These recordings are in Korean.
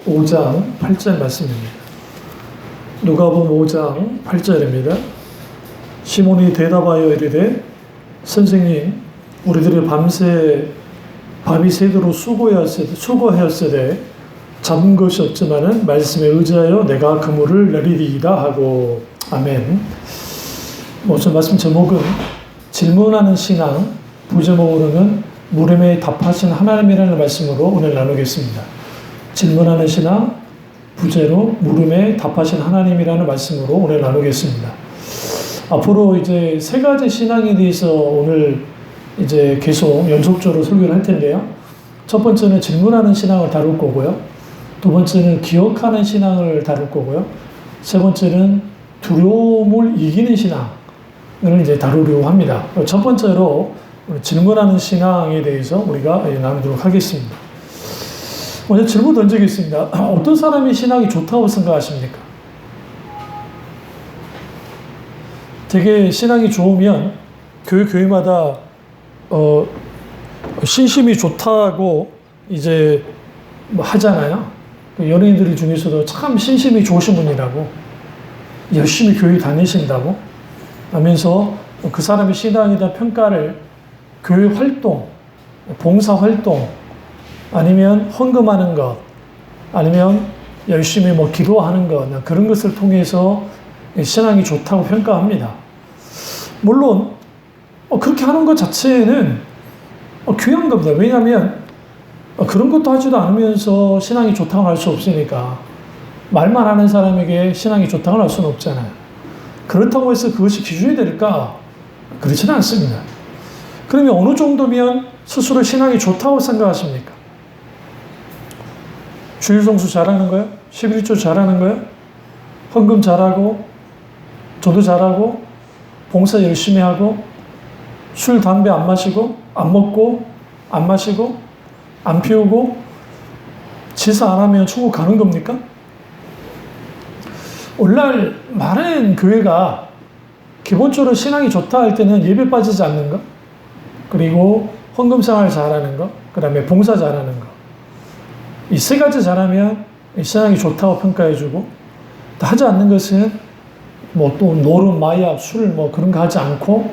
5장 8절 말씀입니다. 누가복음 5장 8절입니다. 시몬이 대답하여 이르되 선생님 우리들이 밤이 새도록 수고하였으되 잡은 것이 없지만은 말씀에 의지하여 내가 그물을 내리리이다 하고. 아멘. 오늘 말씀 제목은 질문하는 신앙, 부제목으로는 물음에 답하신 하나님이라는 말씀으로 오늘 나누겠습니다. 질문하는 신앙, 부제로 물음에 답하신 하나님이라는 말씀으로 오늘 나누겠습니다. 앞으로 이제 세 가지 신앙에 대해서 오늘 이제 계속 연속적으로 설교를 할 텐데요. 첫 번째는 질문하는 신앙을 다룰 거고요. 두 번째는 기억하는 신앙을 다룰 거고요. 세 번째는 두려움을 이기는 신앙을 이제 다루려고 합니다. 첫 번째로 질문하는 신앙에 대해서 우리가 나누도록 하겠습니다. 먼저 질문 던지겠습니다. 어떤 사람이 신앙이 좋다고 생각하십니까? 되게 신앙이 좋으면 교회마다 신심이 좋다고 이제 뭐 하잖아요. 연예인들 중에서도 참 신심이 좋으신 분이라고, 열심히 교회 다니신다고 하면서 그 사람의 신앙에 대한 평가를 교회 활동, 봉사 활동, 아니면 헌금하는 것, 아니면 열심히 뭐 기도하는 것, 그런 것을 통해서 신앙이 좋다고 평가합니다. 물론 그렇게 하는 것 자체는 귀한 겁니다. 왜냐하면 그런 것도 하지도 않으면서 신앙이 좋다고 할 수 없으니까. 말만 하는 사람에게 신앙이 좋다고 할 수는 없잖아요. 그렇다고 해서 그것이 기준이 될까? 그렇지는 않습니다. 그러면 어느 정도면 스스로 신앙이 좋다고 생각하십니까? 주일 성수 잘하는 거예요? 11조 잘하는 거예요? 헌금 잘하고, 저도 잘하고, 봉사 열심히 하고, 술, 담배 안 마시고, 안 먹고, 안 마시고, 안 피우고, 제사 안 하면 천국 가는 겁니까? 오늘날 많은 교회가 기본적으로 신앙이 좋다 할 때는 예배 빠지지 않는 것, 그리고 헌금 생활 잘하는 것, 그 다음에 봉사 잘하는 것. 이 세 가지 잘하면 신앙이 좋다고 평가해주고, 하지 않는 것은 뭐 또 노름, 마약, 술 뭐 그런 거 하지 않고,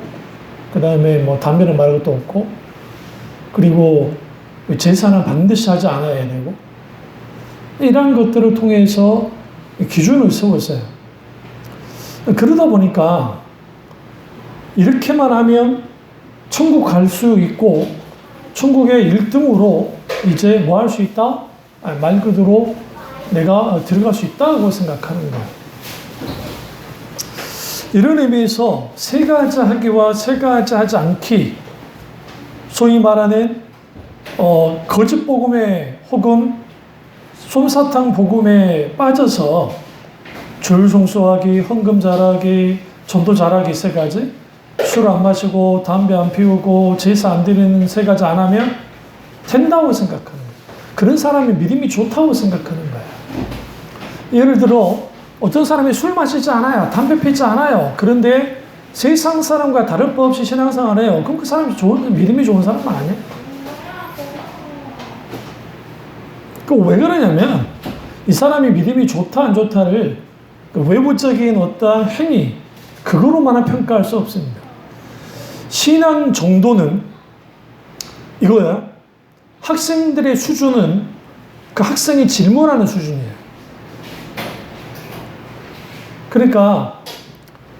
그 다음에 뭐 담배는 말할 것도 없고, 그리고 제사는 반드시 하지 않아야 되고, 이러한 것들을 통해서 기준을 세웠어요. 그러다 보니까 이렇게만 하면 천국 갈 수 있고, 천국의 1등으로 이제 뭐 할 수 있다? 말 그대로 내가 들어갈 수 있다고 생각하는 거예요. 이런 의미에서 세 가지 하기와 세 가지 하지 않기, 소위 말하는 거짓 복음에 혹은 솜사탕 복음에 빠져서 주일 성수하기, 헌금 잘하기, 전도 잘하기 세 가지, 술 안 마시고 담배 안 피우고 제사 안 드리는 세 가지 안 하면 된다고 생각하는 거예요. 그런 사람이 믿음이 좋다고 생각하는 거예요. 예를 들어 어떤 사람이 술 마시지 않아요. 담배 피지 않아요. 그런데 세상 사람과 다를 바 없이 신앙생활을 해요. 그럼 그 사람이 믿음이 좋은 사람 아니에요? 왜 그러냐면 이 사람이 믿음이 좋다 안 좋다를 외부적인 어떤 행위, 그거로만 평가할 수 없습니다. 신앙 정도는 이거야. 학생들의 수준은 그 학생이 질문하는 수준이에요. 그러니까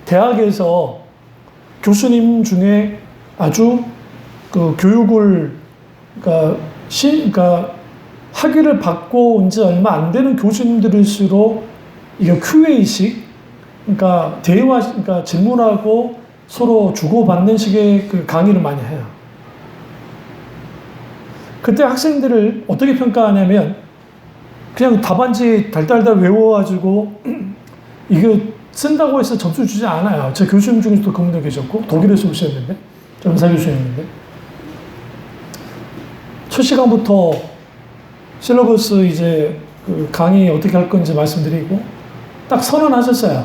대학에서 교수님 중에 아주 그 교육을 그러니까 학위를 받고 온 지 얼마 안 되는 교수님들일수록 이게 Q&A식, 그러니까 그러니까 질문하고 서로 주고받는 식의 그 강의를 많이 해요. 그때 학생들을 어떻게 평가하냐면 그냥 답안지 달달달 외워가지고 이거 쓴다고 해서 점수 주지 않아요. 제 교수님 중에서도 그런 분도 계셨고, 독일에서 오셨는데, 전사 교수님인데, 첫 시간부터 실러버스 이제 그 강의 어떻게 할 건지 말씀드리고 딱 선언하셨어요.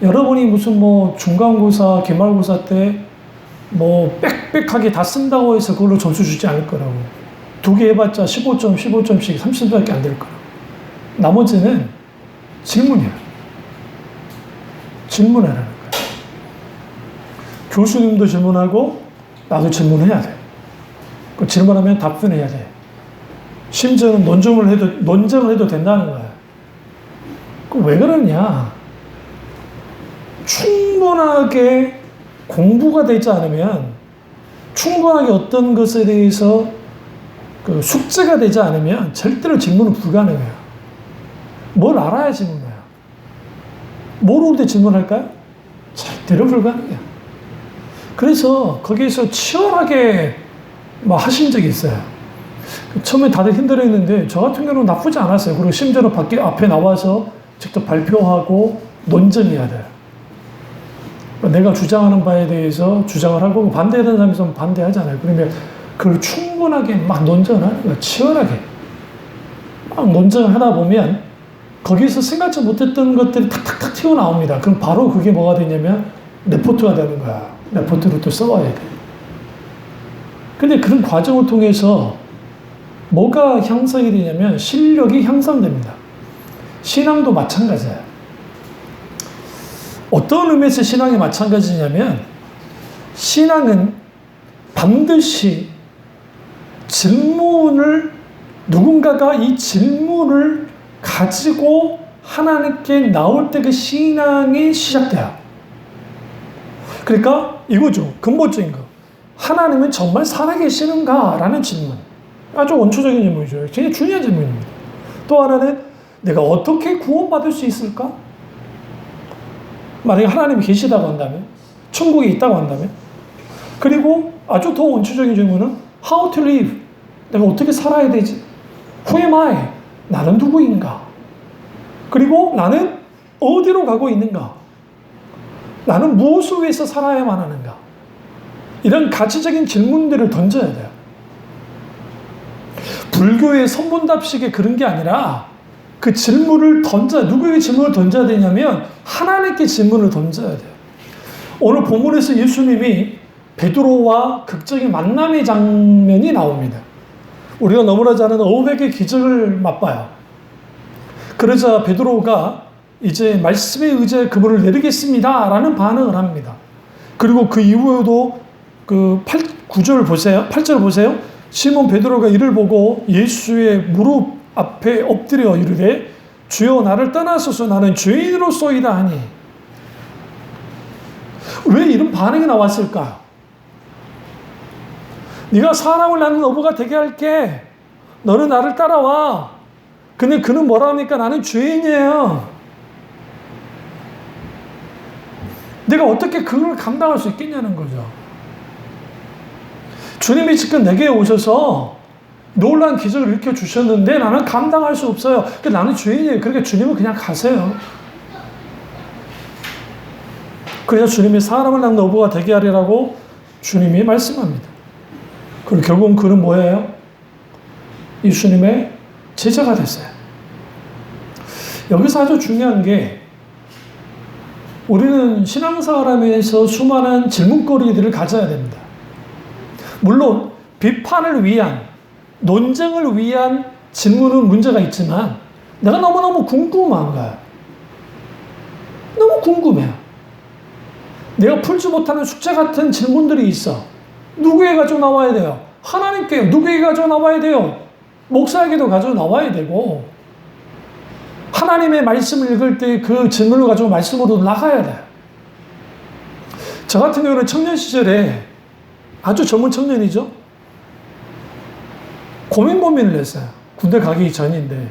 여러분이 무슨 뭐 중간고사, 기말고사 때 뭐 빽빽하게 다 쓴다고 해서 그걸로 점수 주지 않을 거라고. 2개 해봤자 15점, 15점씩 30점밖에 안 될 거라고. 나머지는 질문이야. 질문하라는 거야. 교수님도 질문하고 나도 질문해야 돼. 그 질문하면 답변해야 돼. 심지어는 논쟁을 해도 된다는 거야. 왜 그러냐? 충분하게 공부가 되지 않으면, 충분하게 어떤 것에 대해서 그 숙제가 되지 않으면 절대로 질문은 불가능해요. 뭘 알아야 질문해요. 모르는데 질문할까요? 절대로 불가능해요. 그래서 거기에서 치열하게 하신 적이 있어요. 처음에 다들 힘들어했는데 저 같은 경우는 나쁘지 않았어요. 그리고 심지어는 앞에 나와서 직접 발표하고 논쟁해야 돼요. 내가 주장하는 바에 대해서 주장을 하고 반대하는 사람이 있으면 반대하잖아요. 그러면 그걸 충분하게 막 논쟁을 하는 거예요. 치열하게. 막 논쟁을 하다 보면 거기서 생각지 못했던 것들이 탁탁탁 튀어나옵니다. 그럼 바로 그게 뭐가 되냐면 레포트가 되는 거야. 레포트를 또 써와야 돼. 근데 그런 과정을 통해서 뭐가 향상이 되냐면 실력이 향상됩니다. 신앙도 마찬가지예요. 어떤 의미에서 신앙이 마찬가지냐면 신앙은 반드시 질문을, 누군가가 이 질문을 가지고 하나님께 나올 때 그 신앙이 시작돼요. 그러니까 이거죠. 근본적인 거. 하나님은 정말 살아계시는가? 라는 질문. 아주 원초적인 질문이죠. 굉장히 중요한 질문입니다. 또 하나는 내가 어떻게 구원받을 수 있을까? 만약에 하나님이 계시다고 한다면, 천국에 있다고 한다면, 그리고 아주 더 원초적인 질문은 How to live? 내가 어떻게 살아야 되지? Who am I? 나는 누구인가? 그리고 나는 어디로 가고 있는가? 나는 무엇을 위해서 살아야만 하는가? 이런 가치적인 질문들을 던져야 돼요. 불교의 선문답식에 그런 게 아니라 그 질문을 누구에게 질문을 던져야 되냐면 하나님께 질문을 던져야 돼요. 오늘 본문에서 예수님이 베드로와 극적인 만남의 장면이 나옵니다. 우리가 너무나 잘 아는 어백의 기적을 맛봐요. 그러자 베드로가 이제 말씀에 의지해 그물을 내리겠습니다 라는 반응을 합니다. 그리고 그 이후에도 그 9절 보세요. 8절 보세요. 시몬 베드로가 이를 보고 예수의 무릎 앞에 엎드려 이르되 주여 나를 떠나소서 나는 죄인으로소이다 하니. 왜 이런 반응이 나왔을까? 네가 사람을 낳는 어부가 되게 할게. 너는 나를 따라와. 근데 그는 뭐라 합니까? 나는 죄인이에요. 내가 어떻게 그걸 감당할 수 있겠냐는 거죠. 주님이 지금 내게 오셔서 놀라운 기적을 일으켜 주셨는데 나는 감당할 수 없어요. 나는 죄인이에요. 그러니까 주님은 그냥 가세요. 그래서 주님이 사람을 낳는 어부가 되게 하리라고 주님이 말씀합니다. 그리고 결국은 그는 뭐예요? 예수님의 제자가 됐어요. 여기서 아주 중요한 게 우리는 신앙생활하면서 수많은 질문거리들을 가져야 됩니다. 물론 비판을 위한, 논쟁을 위한 질문은 문제가 있지만 내가 너무너무 궁금한 거야. 너무 궁금해요. 내가 풀지 못하는 숙제 같은 질문들이 있어. 누구에게 가지고 나와야 돼요? 하나님께. 누구에게 가지고 나와야 돼요? 목사에게도 가지고 나와야 되고, 하나님의 말씀을 읽을 때 그 질문을 가지고 말씀으로 나가야 돼요. 저 같은 경우는 청년 시절에 아주 젊은 청년이죠. 고민을 했어요. 군대 가기 전인데.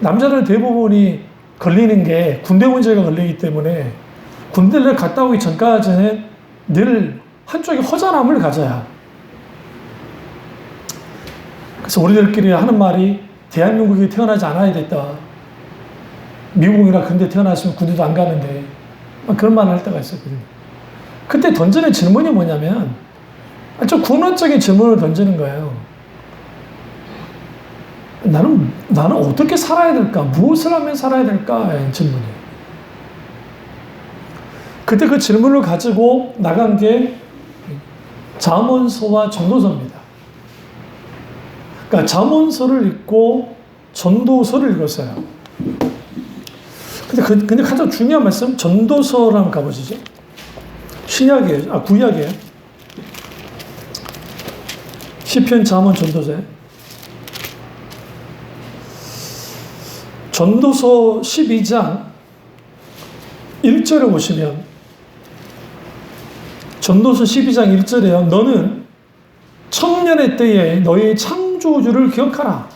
남자들 대부분이 걸리는 게 군대 문제가 걸리기 때문에 군대를 갔다 오기 전까지는 늘 한쪽에 허전함을 가져야. 그래서 우리들끼리 하는 말이 대한민국에 태어나지 않아야 됐다. 미국이나 그런 데 태어났으면 군대도 안 가는데. 그런 말을 할 때가 있었거든요. 그때 던지는 질문이 뭐냐면 아주 근원적인 질문을 던지는 거예요. 나는 어떻게 살아야 될까? 무엇을 하면 살아야 될까? 질문이에요. 그때 그 질문을 가지고 나간 게 잠언서와 전도서입니다. 그러니까 잠언서를 읽고 전도서를 읽었어요. 근데 가장 중요한 말씀, 전도서를 한번 가보시죠. 신약이에요. 구약이에요. 시편, 잠언, 전도서. 전도서 12장 1절에 보시면, 전도서 12장 1절에요. 너는 청년의 때에 너의 창조주를 기억하라.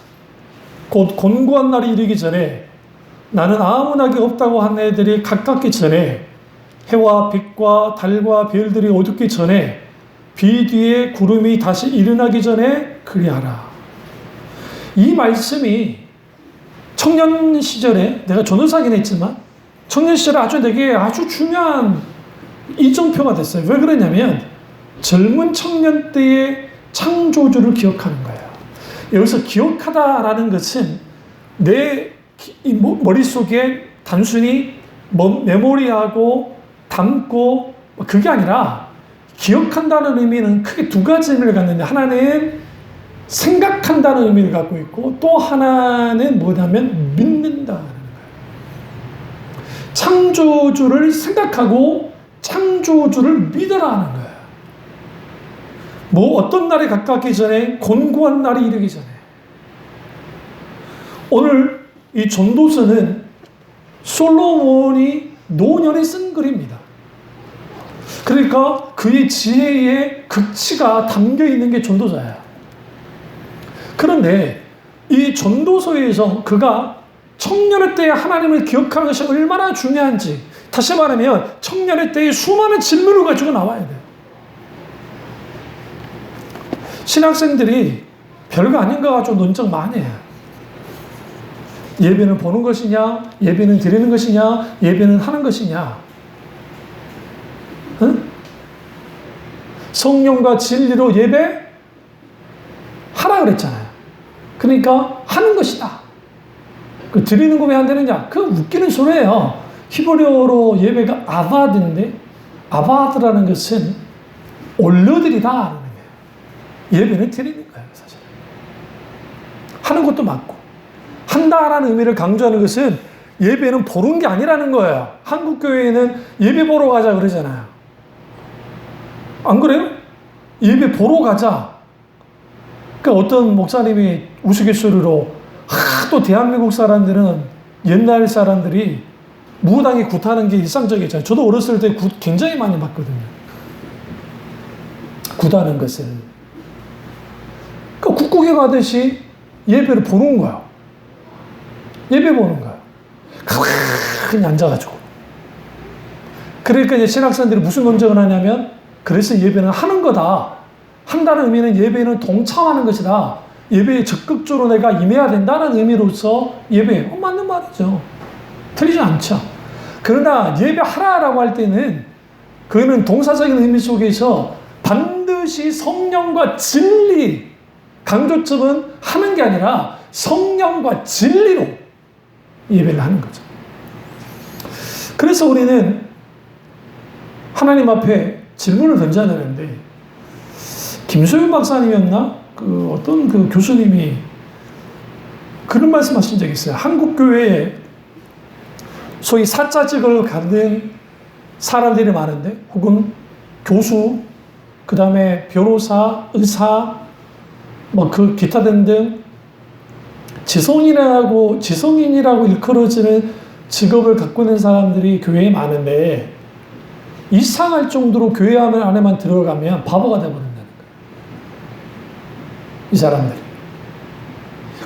곧 곤고한 날이 이르기 전에 나는 아무 낙이 없다고 한 애들이 가깝기 전에 해와 빛과 달과 별들이 어둡기 전에 비 뒤에 구름이 다시 일어나기 전에 그리하라. 이 말씀이 청년 시절에, 내가 전도사긴 했지만 청년 시절에 내게 아주 중요한 이정표가 됐어요. 왜 그러냐면 젊은 청년 때의 창조주를 기억하는 거예요. 여기서 기억하다라는 것은 내 머릿속에 단순히 메모리하고 담고 그게 아니라, 기억한다는 의미는 크게 두 가지 의미를 갖는데, 하나는 생각한다는 의미를 갖고 있고 또 하나는 뭐냐면 믿는다는 거예요. 창조주를 생각하고 창조주를 믿으라는 거예요. 어떤 날이 가깝기 전에, 곤고한 날이 이르기 전에. 오늘 이 전도서는 솔로몬이 노년에 쓴 글입니다. 그러니까 그의 지혜의 극치가 담겨 있는 게 전도서예요. 그런데 이 전도서에서 그가 청년의 때에 하나님을 기억하는 것이 얼마나 중요한지, 다시 말하면 청년의 때에 수많은 질문을 가지고 나와야 돼요. 신학생들이 별거 아닌 거 가지고 논쟁 많이 해요. 예배는 보는 것이냐, 예배는 드리는 것이냐, 예배는 하는 것이냐. 응? 성령과 진리로 예배 하라 그랬잖아요. 그러니까 하는 것이다. 그 드리는 거 왜 안 되느냐? 그 웃기는 소리예요. 히브리어로 예배가 아바드인데, 아바드라는 것은 올려드리다. 예배는 드리는 거예요, 사실. 하는 것도 맞고. 한다라는 의미를 강조하는 것은 예배는 보는 게 아니라는 거예요. 한국 교회에는 예배 보러 가자 그러잖아요. 안 그래요? 예배 보러 가자. 그러니까 어떤 목사님이 우스갯소리로, 또 대한민국 사람들은, 옛날 사람들이 무당이 굿하는 게 일상적이잖아요. 저도 어렸을 때 굿 굉장히 많이 봤거든요. 굿하는 것을. 그러니까 국국에 가듯이 예배를 보는 거야. 예배 보는 거야. 그냥 앉아가지고. 그러니까 이제 신학생들이 무슨 논쟁을 하냐면, 그래서 예배는 하는 거다. 한다는 의미는 예배는 동참하는 것이다. 예배에 적극적으로 내가 임해야 된다는 의미로서 예배. 맞는 말이죠. 틀리지 않죠. 그러나 예배하라라고 할 때는 그거는 동사적인 의미 속에서 반드시 성령과 진리, 강조점은 하는 게 아니라 성령과 진리로 예배를 하는 거죠. 그래서 우리는 하나님 앞에 질문을 던져야 되는데, 김소연 박사님이었나? 어떤 교수님이 그런 말씀 하신 적이 있어요. 한국 교회에 소위 사자직을 갖는 사람들이 많은데, 혹은 교수, 그 다음에 변호사, 의사, 기타 등등 지성인이라고 일컬어지는 직업을 갖고 있는 사람들이 교회에 많은데, 이상할 정도로 교회 안에만 들어가면 바보가 되어버린다는 거예요. 이 사람들이.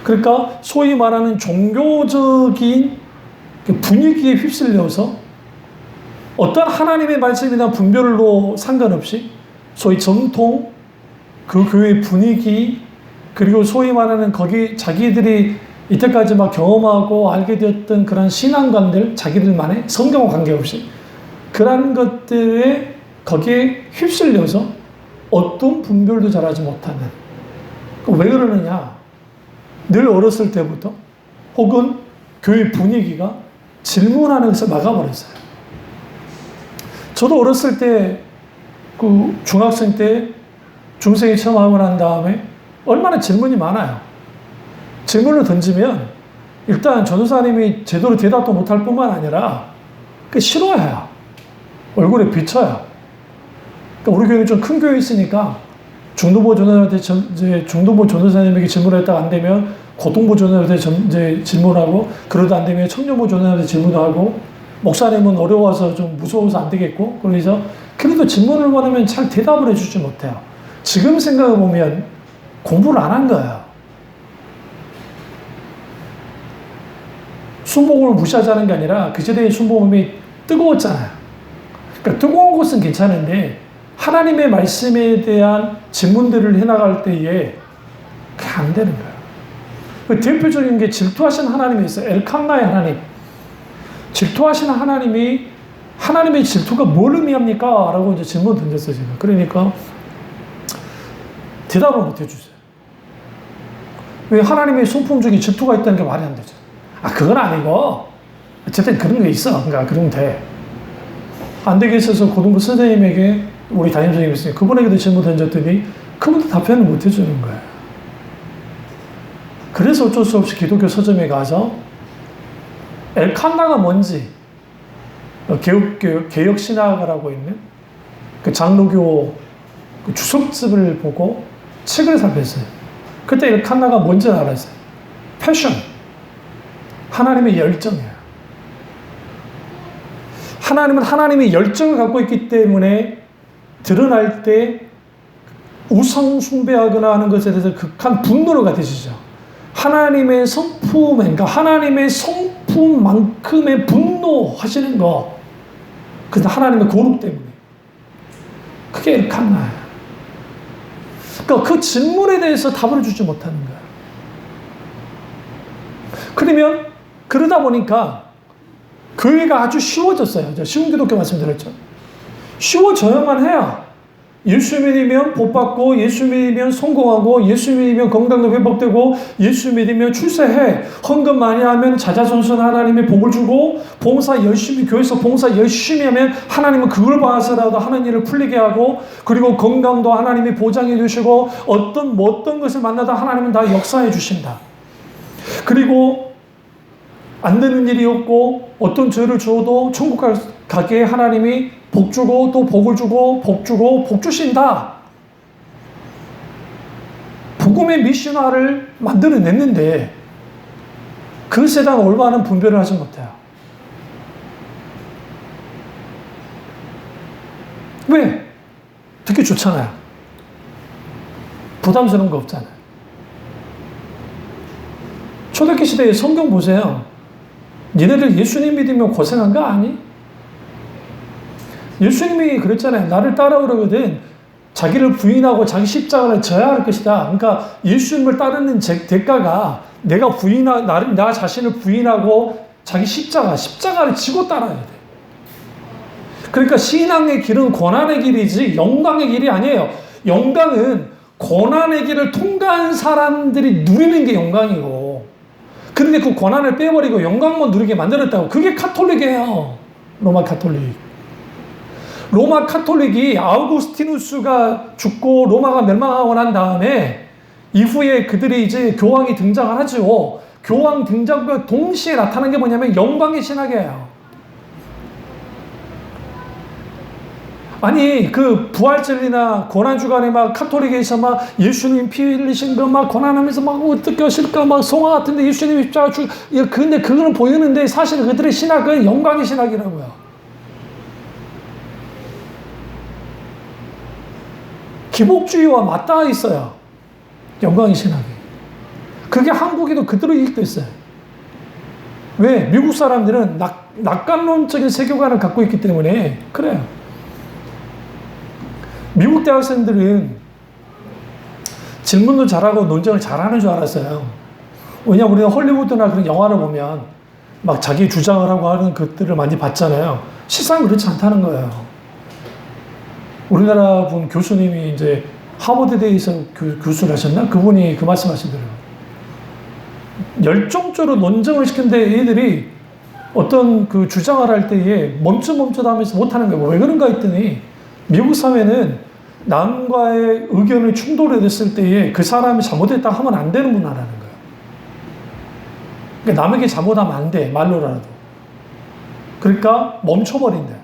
그러니까 소위 말하는 종교적인 분위기에 휩쓸려서 어떤 하나님의 말씀이나 분별로 상관없이 소위 전통, 그 교회의 분위기, 그리고 소위 말하는 거기 자기들이 이때까지 경험하고 알게 되었던 그런 신앙관들, 자기들만의 성경과 관계없이 그런 것들에 거기에 휩쓸려서 어떤 분별도 잘하지 못하는. 왜 그러느냐? 늘 어렸을 때부터 혹은 교회 분위기가 질문하는 것을 막아버렸어요. 저도 어렸을 때 중학생 때 중생이 체험하고 난 다음에 얼마나 질문이 많아요. 질문을 던지면 일단 전도사님이 제대로 대답도 못할 뿐만 아니라 싫어해요. 얼굴에 비쳐요. 그러니까 우리 교회는 좀 큰 교회 있으니까 중도부 전도사님에게 질문했다가 안 되면 고등부 전도사님한테 이제 질문하고, 그러다 안 되면 청년부 전도사님한테 질문하고, 목사님은 어려워서 좀 무서워서 안 되겠고, 그래서 그래도 질문을 받으면 잘 대답을 해주지 못해요. 지금 생각해보면 공부를 안 한 거예요. 순복음을 무시하자는 게 아니라 그 시대의 순복음이 뜨거웠잖아요. 그러니까 뜨거운 것은 괜찮은데 하나님의 말씀에 대한 질문들을 해나갈 때에 그게 안 되는 거예요. 그 대표적인 게 질투하신 하나님이 있어요. 엘칸나의 하나님. 질투하시는 하나님이, 하나님의 질투가 뭘 의미합니까? 라고 이제 질문 던졌어요, 제가. 그러니까 대답을 못 해주세요. 왜 하나님의 손품 중에 질투가 있다는 게 말이 안 되죠. 그건 아니고, 어쨌든 그런 게 있어. 그러니까 그러면 돼. 안 되겠어서 고등부 선생님에게, 우리 담임선생님이 있으니 그분에게도 질문 던졌더니 그분도 답변을 못 해주는 거예요. 그래서 어쩔 수 없이 기독교 서점에 가서 엘칸나가 뭔지, 개혁신학이라고 있는 그 장로교 그 주석집을 보고 책을 살폈어요. 그때 엘칸나가 뭔지 알았어요. 패션. 하나님의 열정이에요. 하나님은 하나님의 열정을 갖고 있기 때문에 드러날 때 우상 숭배하거나 하는 것에 대해서 극한 분노를 가지시죠. 하나님의 성품, 그러니까 하나님의 성품만큼의 분노하시는 거. 그래서 하나님의 거룩 때문에. 그게 엘칸나예요. 그러니까 그 질문에 대해서 답을 주지 못하는 거예요. 그러면 그러다 보니까 교회가 아주 쉬워졌어요. 제가 쉬운 기독교 말씀드렸죠. 쉬워져야만 해요. 예수 믿으면 복받고, 예수 믿으면 성공하고, 예수 믿으면 건강도 회복되고, 예수 믿으면 출세해. 헌금 많이 하면 자자손손 하나님의 복을 주고, 봉사 열심히, 교회에서 봉사 열심히 하면 하나님은 그걸 봐서라도 하는 일을 풀리게 하고, 그리고 건강도 하나님이 보장해 주시고, 어떤 것을 만나도 하나님은 다 역사해 주신다. 그리고 안 되는 일이 없고, 어떤 죄를 주어도 천국 가게 하나님이 복 주고 또 복을 주고 복 주고 복 주신다. 복음의 미션화를 만들어냈는데 그것에 대한 올바른 분별을 하지 못해요. 왜? 듣기 좋잖아요. 부담스러운 거 없잖아요. 초대교회 시대의 성경 보세요. 니네들 예수님 믿으면 고생한 거 아니? 예수님이 그랬잖아요. 나를 따라오려거든 자기를 부인하고 자기 십자가를 져야 할 것이다. 그러니까 예수님을 따르는 대가가 내가 나 자신을 부인하고 자기 십자가를 지고 따라야 돼. 그러니까 신앙의 길은 고난의 길이지 영광의 길이 아니에요. 영광은 고난의 길을 통과한 사람들이 누리는 게 영광이고, 그런데 그 고난을 빼버리고 영광만 누리게 만들었다고. 그게 카톨릭이에요. 로마 카톨릭. 로마 카톨릭이 아우구스티누스가 죽고 로마가 멸망하고 난 다음에 이후에 그들이 이제 교황이 등장을 하죠. 교황 등장과 동시에 나타난 게 뭐냐면 영광의 신학이에요. 아니 그 부활절이나 고난주간에 막 카톨릭에서 막 예수님 피 흘리신 거 막 고난하면서 막 어떻게 하실까 막 성화 같은데 예수님 십자가 근데 그거는 보이는데 사실 그들의 신학은 영광의 신학이라고요. 기복주의와 맞닿아 있어요. 영광의 신학이. 그게 한국에도 그대로 일도했어요. 왜? 미국 사람들은 낙관론적인 세계관을 갖고 있기 때문에 그래요. 미국 대학생들은 질문도 잘하고 논쟁을 잘하는 줄 알았어요. 왜냐하면 우리가 헐리우드나 그런 영화를 보면 막 자기 주장을 하고 하는 것들을 많이 봤잖아요. 실상 그렇지 않다는 거예요. 우리나라 분 교수님이 이제 하버드대에서 교수를 하셨나? 그분이 그 말씀 하시더라고요. 열정적으로 논쟁을 시키는데 애들이 어떤 그 주장을 할 때에 멈춰 하면서 못하는 거예요. 왜 그런가 했더니 미국 사회는 남과의 의견을 충돌이 됐을 때에 그 사람이 잘못했다 하면 안 되는 문화라는 거예요. 그러니까 남에게 잘못하면 안 돼, 말로라도. 그러니까 멈춰버린다.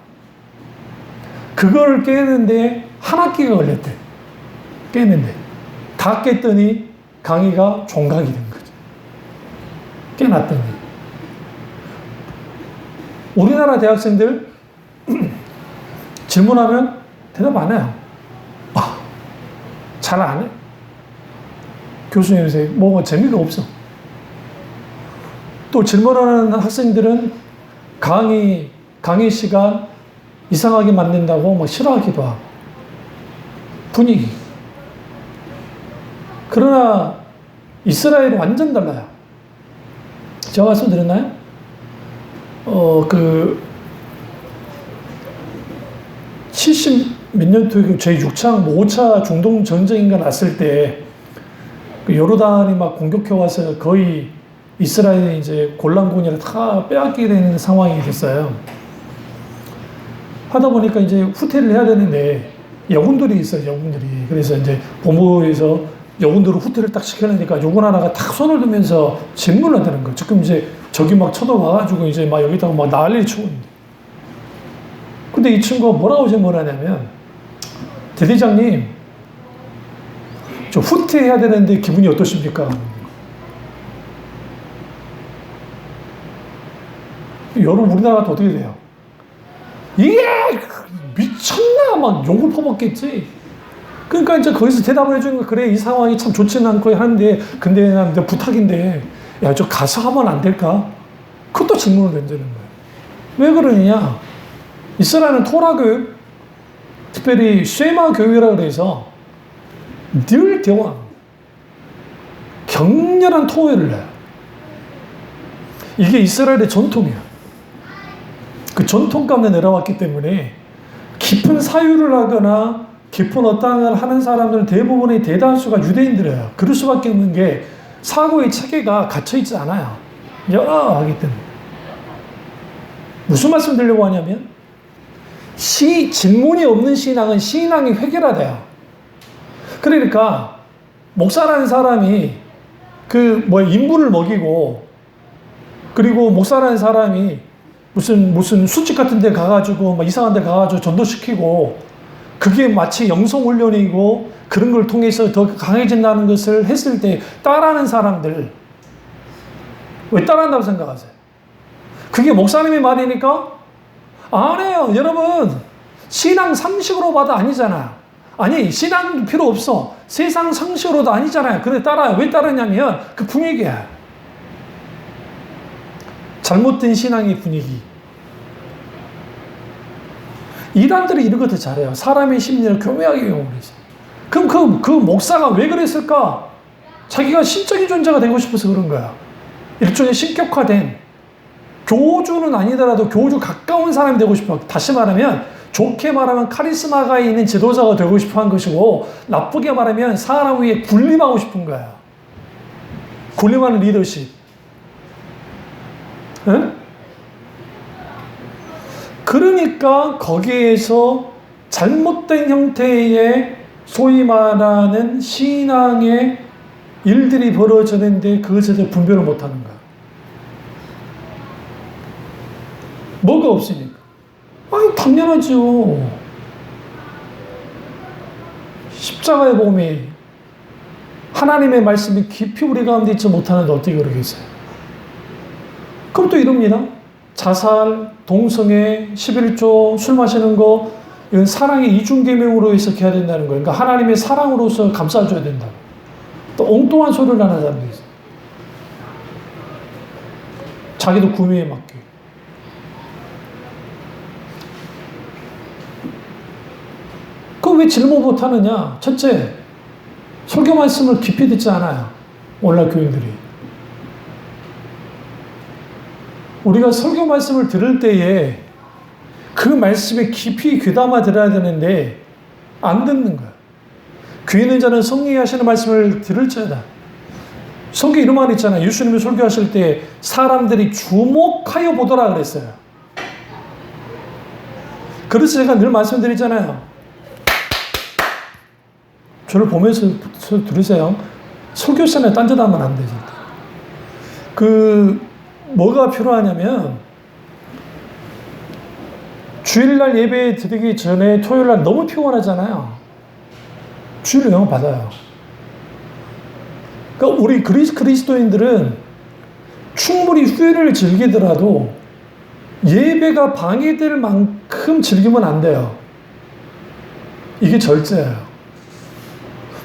그걸 깨는데 한 학기가 걸렸대. 깨는데. 다 깼더니 강의가 종각이 된 거죠. 깨놨더니. 우리나라 대학생들 질문하면 대답 안 해요. 잘 안 해. 교수님이 뭐 재미가 없어. 또 질문하는 학생들은 강의 시간 이상하게 만든다고 막 싫어하기도 하고. 분위기. 그러나 이스라엘은 완전 달라요. 제가 말씀드렸나요? 70 몇 년도에 제6차, 5차 중동 전쟁인가 났을 때, 요르단이 막 공격해와서 거의 이스라엘이 이제 골란군이라 다 빼앗기게 되는 상황이 됐어요. 하다 보니까 이제 후퇴를 해야 되는데, 여군들이 있어요, 여군들이. 그래서 이제 본부에서 여군들을 후퇴를 딱 시켜내니까 요군 하나가 탁 손을 들면서 질문을 하는 거예요. 지금 이제 적이 막 쳐들어와가지고 이제 막 여기다가 막 난리를 치고 있는데. 근데 이 친구가 뭐라고 질문을 하냐면, 대대장님, 저 후퇴해야 되는데 기분이 어떠십니까? 여러분, 우리나라가 어떻게 돼요? 이게 미쳤나? 막 욕을 퍼먹겠지. 그러니까 이제 거기서 대답을 해주는 거, 그래, 이 상황이 참 좋지는 않고 하는데, 근데 난 내 부탁인데, 야, 저 가서 하면 안 될까? 그것도 질문을 던지는 거예요. 왜 그러느냐? 이스라엘은 토라 교육, 특별히 쉐마 교육이라고 해서 늘 대화, 격렬한 토해를 해요. 이게 이스라엘의 전통이에요. 그 전통 가운데 내려왔기 때문에 깊은 사유를 하거나 깊은 어땅을 하는 사람들은 대부분의 대다수가 유대인들이에요. 그럴 수밖에 없는 게 사고의 체계가 갇혀있지 않아요. 여러 하기 때문에. 무슨 말씀 드리려고 하냐면, 질문이 없는 신앙은 신앙이 획일화돼요. 그러니까 목사라는 사람이 인분을 먹이고, 그리고 목사라는 사람이 무슨 술집 같은 데 가가지고 막 이상한 데 가가지고 전도시키고, 그게 마치 영성훈련이고 그런 걸 통해서 더 강해진다는 것을 했을 때 따라하는 사람들, 왜 따라한다고 생각하세요? 그게 목사님의 말이니까? 아니에요. 여러분, 신앙 상식으로 봐도 아니잖아요. 아니, 신앙 필요 없어. 세상 상식으로도 아니잖아요. 그래, 따라요. 왜 따르냐면 그 분위기야. 잘못된 신앙의 분위기. 이단들이 이런 것도 잘해요. 사람의 심리를 교묘하게 이용을 해서. 그럼 그 목사가 왜 그랬을까? 자기가 신적인 존재가 되고 싶어서 그런 거야. 일종의 신격화된, 교주는 아니더라도 교주 가까운 사람이 되고 싶어. 다시 말하면, 좋게 말하면 카리스마가 있는 지도자가 되고 싶어 한 것이고, 나쁘게 말하면 사람 위에 군림하고 싶은 거야. 군림하는 리더십. 응? 그러니까 거기에서 잘못된 형태의 소위 말하는 신앙의 일들이 벌어지는데 그것에 분별을 못하는 거야. 뭐가 없으니까. 아니, 당연하죠. 십자가의 복음이, 하나님의 말씀이 깊이 우리 가운데 있지 못하는데 어떻게 그러겠어요? 그럼 또 이럽니다. 자살, 동성애, 11조, 술 마시는 거, 이건 사랑의 이중계명으로 해석해야 된다는 거예요. 그러니까 하나님의 사랑으로서 감싸줘야 된다. 또 엉뚱한 소리를 하는 사람도 있어요. 자기도 구미에 맞게. 그럼 왜 질문 못하느냐? 첫째, 설교 말씀을 깊이 듣지 않아요. 오늘날 교인들이. 우리가 설교 말씀을 들을 때에 그 말씀에 깊이 귀담아 들어야 되는데 안 듣는 거야. 귀 있는 자는 성령이 하시는 말씀을 들을지어다. 성경에 이런 말이 있잖아요. 예수님이 설교하실 때 사람들이 주목하여 보더라 그랬어요. 그래서 제가 늘 말씀드리잖아요. 저를 보면서 들으세요. 설교 시간에 딴짓하면 안 되죠. 뭐가 필요하냐면, 주일날 예배 드리기 전에 토요일날 너무 피곤하잖아요. 주일 영향 받아요. 그러니까 우리 그리스도인들은 충분히 휴일을 즐기더라도 예배가 방해될 만큼 즐기면 안 돼요. 이게 절제예요.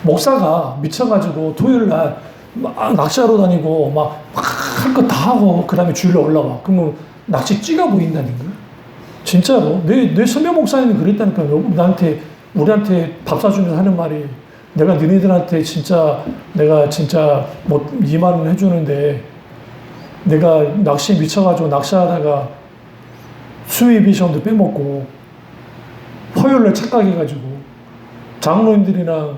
목사가 미쳐가지고 토요일날 막 낚시하러 다니고 막 할 거 다 하고 그 다음에 주일날 올라와. 그러면 낚시 찌가 보인다니까. 진짜로. 내 선배 목사님이 그랬다니까요. 우리한테 밥 사주면서 하는 말이, 내가 너희들한테 내가 진짜 뭐 2만 원 해주는데 내가 낚시 미쳐가지고 낚시하다가 수입이 시험도 빼먹고 화요일날 착각해가지고 장로님들이랑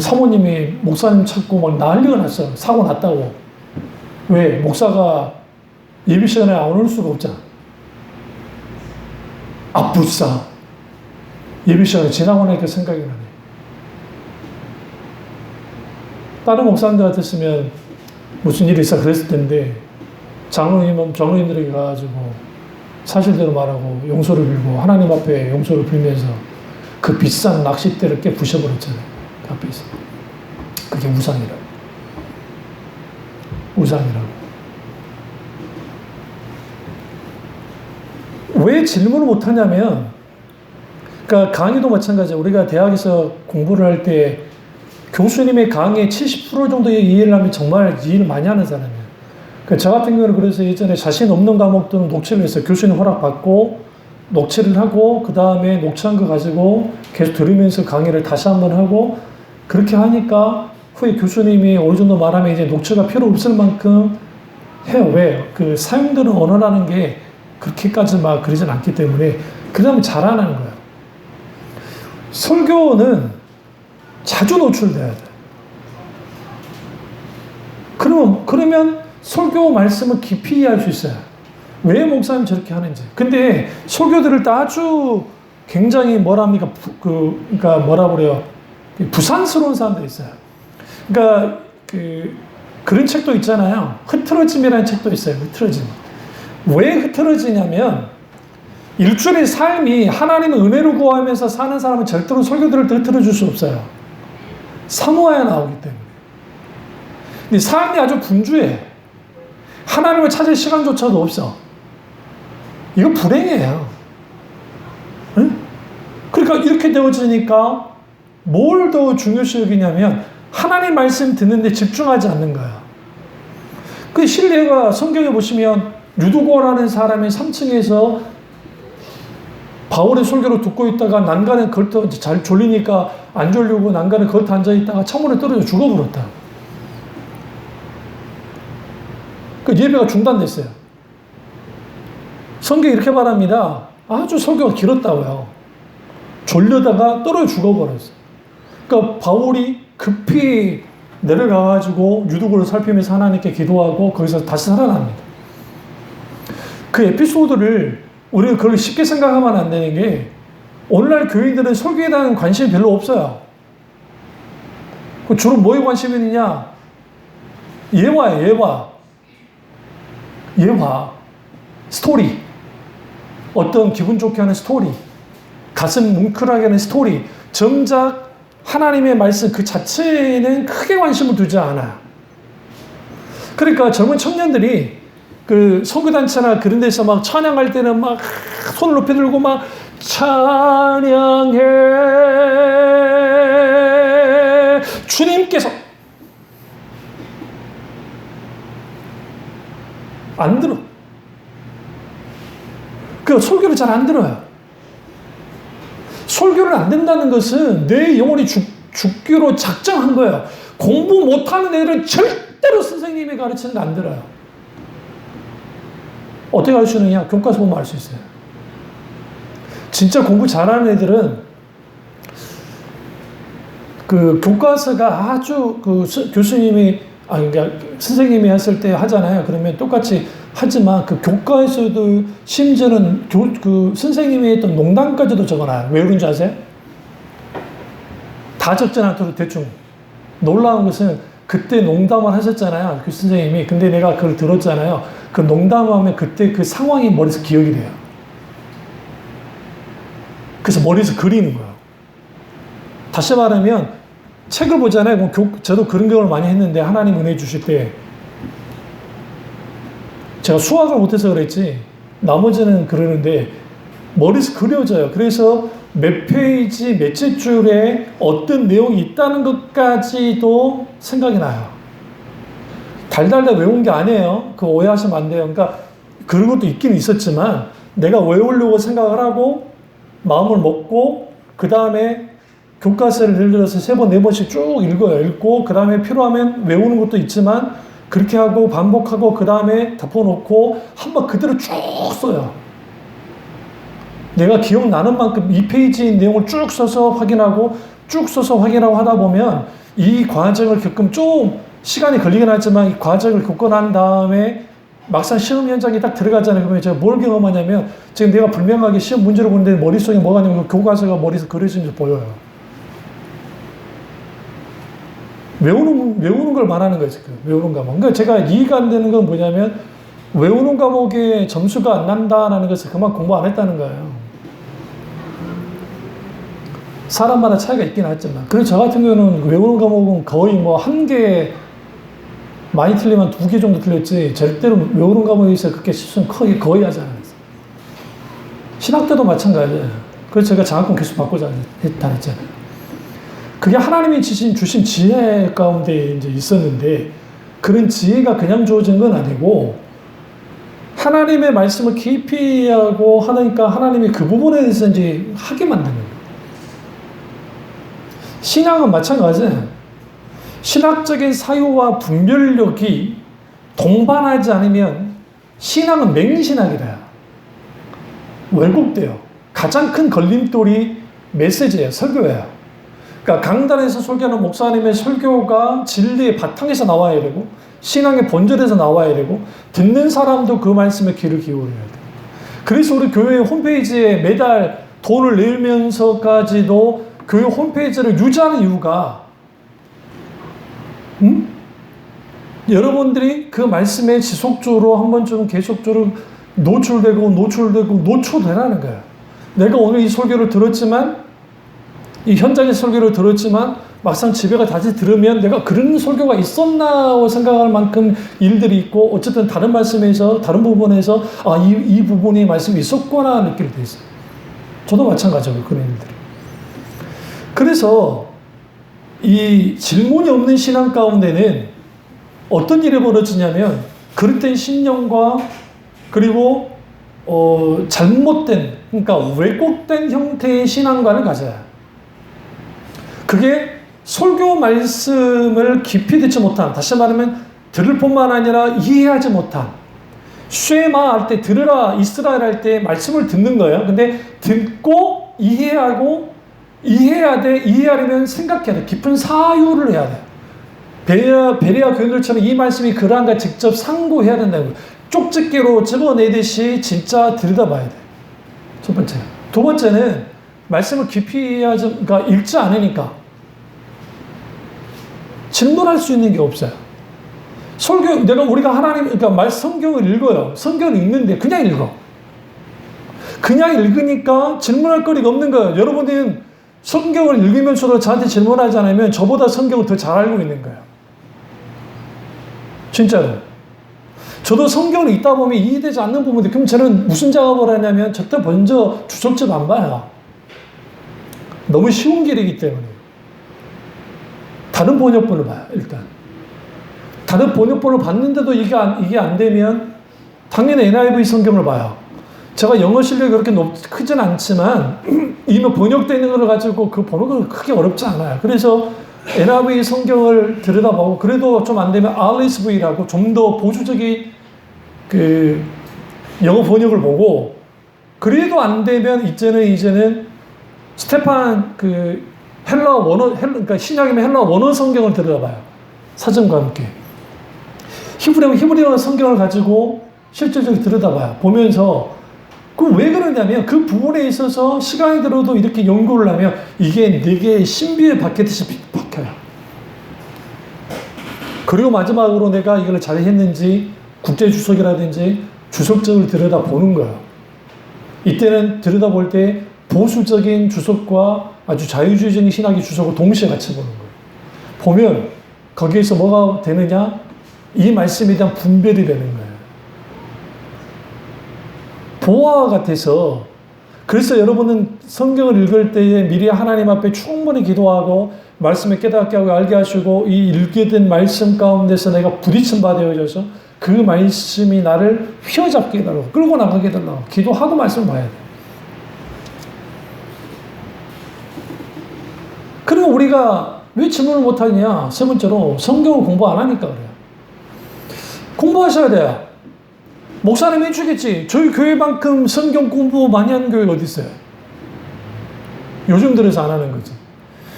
사모님이 목사님 찾고 막 난리가 났어요. 사고 났다고. 왜? 목사가 예배 시간에 안 올 수가 없잖아. 불사. 예배 시간에 지나고 나니까 생각이 나네. 다른 목사님들 같았으면 무슨 일이 있어 그랬을 텐데, 장로님들에게 가가지고 사실대로 말하고 용서를 빌고 하나님 앞에 용서를 빌면서 그 비싼 낚싯대를 깨 부셔버렸잖아요. 그 앞에서. 그게 우상이라고. 왜 질문을 못하냐면, 그러니까 강의도 마찬가지예요. 우리가 대학에서 공부를 할 때 교수님의 강의의 70% 정도의 이해를 하면 정말 이해를 많이 하는 사람이에요. 그러니까 저 같은 경우는 그래서 예전에 자신 없는 과목들은 녹취를 했어요. 교수님 허락받고 녹취를 하고 그 다음에 녹취한 거 가지고 계속 들으면서 강의를 다시 한번 하고, 그렇게 하니까 후에 교수님이 어느 정도 말하면 이제 녹취가 필요 없을 만큼 해요. 왜? 사용되는 언어라는 게 그렇게까지 막 그러진 않기 때문에 그다음에 잘하는 거예요. 설교는 자주 노출돼야 돼. 그러면 설교 말씀을 깊이 이해할 수 있어요. 왜 목사님 저렇게 하는지. 근데 설교 들을 때 아주 굉장히 그러니까 뭐라 그래요? 부산스러운 사람도 있어요. 그러니까 그런 책도 있잖아요. 흐트러짐이라는 책도 있어요. 흐트러짐. 왜 흐트러지냐면, 일주일의 삶이 하나님의 은혜로 구하면서 사는 사람은 절대로 설교 들을 때 흐트러질 수 없어요. 사모해야 나오기 때문에. 근데 삶이 아주 분주해. 하나님을 찾을 시간조차도 없어. 이거 불행해요. 응? 그러니까 이렇게 되어지니까 뭘 더 중요시 여기냐면 하나님 말씀 듣는데 집중하지 않는 거야. 그 실례가 성경에 보시면 유두고라는 사람이 3층에서 바울의 설교를 듣고 있다가 난간에 걸터 잘 졸리니까 안 졸리고 난간에 걸터 앉아 있다가 창문에 떨어져 죽어버렸다. 그 예배가 중단됐어요. 성경이 이렇게 말합니다. 아주 설교가 길었다고요. 졸려다가 떨어져 죽어버렸어요. 그러니까 바울이 급히 내려가가지고 유두고를 살피면서 하나님께 기도하고 거기서 다시 살아납니다. 그 에피소드를 우리가 그걸 쉽게 생각하면 안 되는 게, 오늘날 교인들은 설교에 대한 관심이 별로 없어요. 주로 뭐에 관심이 있느냐? 예화예요, 예화. 스토리. 어떤 기분 좋게 하는 스토리. 가슴 뭉클하게 하는 스토리. 정작 하나님의 말씀 그 자체에는 크게 관심을 두지 않아요. 그러니까 젊은 청년들이 선교단체나 그런 데서 막 찬양할 때는 막 손을 높이 들고 막 찬양해 주님께서 안 들어. 설교를 잘 안 들어요. 설교를 안 듣는다는 것은 내 영혼이 죽기로 작정한 거예요. 공부 못하는 애들은 절대로 선생님이 가르치는 거 안 들어요. 어떻게 가르치느냐? 교과서 보면 알 수 있어요. 진짜 공부 잘하는 애들은 교과서가 아주 교수님이, 그러니까 선생님이 했을 때 하잖아요. 그러면 똑같이 하지만 교과에서도 심지어는 선생님이 했던 농담까지도 적어놔요. 왜 그런지 아세요? 다 적지 않도록 대충. 놀라운 것은 그때 농담을 하셨잖아요. 그 선생님이. 근데 내가 그걸 들었잖아요. 그 농담하면 그때 그 상황이 머리에서 기억이 돼요. 그래서 머리에서 그리는 거예요. 다시 말하면 책을 보잖아요. 저도 그런 경험을 많이 했는데 하나님 은혜 주실 때 제가 수학을 못해서 그랬지 나머지는 그러는데 머리에서 그려져요. 그래서 몇 페이지, 몇째 줄에 어떤 내용이 있다는 것까지도 생각이 나요. 달달달 외운 게 아니에요. 그거 오해하시면 안 돼요. 그러니까 그런 것도 있긴 있었지만 내가 외우려고 생각을 하고 마음을 먹고 그 다음에 교과서를 예를 들어서 3번, 4번씩 쭉 읽어요. 읽고 그 다음에 필요하면 외우는 것도 있지만 그렇게 하고 반복하고 그 다음에 덮어놓고 한번 그대로 쭉 써요. 내가 기억나는 만큼 이 페이지 내용을 쭉 써서 확인하고 쭉 써서 확인하고 하다 보면 이 과정을 겪으면 좀 시간이 걸리긴 하지만 이 과정을 겪고 난 다음에 막상 시험 현장에 딱 들어가잖아요. 그러면 제가 뭘 경험하냐면 지금 내가 분명하게 시험 문제를 보는데 머릿속에 뭐가 있냐면 교과서가 머릿속에 그려진 게 보여요. 외우는 걸 말하는 거예요, 지금. 외우는 과목. 그러니까 제가 이해가 안 되는 건 뭐냐면 외우는 과목에 점수가 안 난다는 것을 그만 공부 안 했다는 거예요. 사람마다 차이가 있긴 하지만. 그래서 저 같은 경우는 외우는 과목은 거의 뭐 한 개, 많이 틀리면 2개 정도 틀렸지, 절대로 외우는 과목에서 그렇게 실수는 거의 하지 않았어요. 신학 때도 마찬가지예요. 그래서 제가 장학금 계속 받고자 했잖아요. 그게 하나님이 주신 지혜 가운데 이제 있었는데, 그런 지혜가 그냥 주어진 건 아니고, 하나님의 말씀을 깊이 하고 하니까 하나님이 그 부분에 대해서 이제 하게 만드는 거예요. 신앙은 마찬가지예요. 신학적인 사유와 분별력이 동반하지 않으면 신앙은 맹신학이래요. 왜곡돼요. 가장 큰 걸림돌이 메시지예요. 설교예요. 그러니까 강단에서 설교하는 목사님의 설교가 진리의 바탕에서 나와야 되고 신앙의 본질에서 나와야 되고 듣는 사람도 그 말씀에 귀를 기울여야 돼요. 그래서 우리 교회 홈페이지에 매달 돈을 내면서까지도 교회 홈페이지를 유지하는 이유가 여러분들이 그 말씀에 지속적으로 한 번쯤 계속적으로 노출되라는 거예요. 내가 오늘 이 설교를 들었지만 이 현장의 설교를 들었지만 막상 집에 가 다시 들으면 내가 그런 설교가 있었나 생각할 만큼 일들이 있고 어쨌든 다른 말씀에서 다른 부분에서 이 부분이 말씀이 있었구나 느끼게 돼 있어요. 저도 마찬가지고 그런 일들이. 그래서 이 질문이 없는 신앙 가운데는 어떤 일이 벌어지냐면 그릇된 신념과 그리고 잘못된 그러니까 왜곡된 형태의 신앙관을 가져요. 그게 설교 말씀을 깊이 듣지 못한, 다시 말하면 들을 뿐만 아니라 이해하지 못한, 쉐마 할 때 들으라 이스라엘 할 때 말씀을 듣는 거예요. 근데 듣고 이해하려면 생각해야 돼. 깊은 사유를 해야 돼. 베레아 교인들처럼 이 말씀이 그러한가 직접 상고해야 된다고. 쪽집게로 집어내듯이 진짜 들여다봐야 돼. 첫 번째. 두 번째는 말씀을 깊이 그러니까 읽지 않으니까 질문할 수 있는 게 없어요. 우리가 그러니까 성경을 읽어요. 성경을 읽는데 그냥 읽어. 그냥 읽으니까 질문할 거리가 없는 거예요. 여러분들은 성경을 읽으면서도 저한테 질문하지 않으면 저보다 성경을 더 잘 알고 있는 거예요. 진짜로. 저도 성경을 읽다 보면 이해되지 않는 부분인데, 그럼 저는 무슨 작업을 하냐면 절대 먼저 주석집 안 봐요. 너무 쉬운 길이기 때문에. 다른 번역본을 봐요, 일단. 다른 번역본을 봤는데도 이게 안 되면 당연히 NIV 성경을 봐요. 제가 영어 실력이 그렇게 크진 않지만 이미 번역되어 있는 걸 가지고 그 번역은 크게 어렵지 않아요. 그래서 NIV 성경을 들여다보고 그래도 좀 안 되면 RSV라고 좀 더 보수적인 그 영어 번역을 보고 그래도 안 되면 이제는 스테판 그 그러니까 신약이면 헬라 원어 성경을 들여다봐요. 사전과 함께. 히브리어 성경을 가지고 실질적으로 들여다봐요. 보면서 왜 그러냐면 그 부분에 있어서 시간이 들어도 이렇게 연구를 하면 이게 내게 신비에 박히듯이 박혀요. 그리고 마지막으로 내가 이걸 잘했는지 국제주석이라든지 주석적을 들여다보는 거예요. 이때는 들여다볼 때 보수적인 주석과 아주 자유주의적인 신학의 주석을 동시에 같이 보는 거예요. 보면 거기에서 뭐가 되느냐? 이 말씀에 대한 분별이 되는 거예요. 보화와 같아서, 그래서 여러분은 성경을 읽을 때에 미리 하나님 앞에 충분히 기도하고 말씀을 깨닫게 하고 알게 하시고 이 읽게 된 말씀 가운데서 내가 부딪힌 바 되어져서 그 말씀이 나를 휘어잡게 해달라고, 끌고 나가게 해달라고 기도하고 말씀을 봐야 돼요. 그리고 우리가 왜 질문을 못하느냐? 세 번째로 성경을 공부 안 하니까 그래요. 공부하셔야 돼요. 목사님이 해주겠지. 저희 교회만큼 성경 공부 많이 하는 교회가 어디 있어요? 요즘 들어서 안 하는 거지.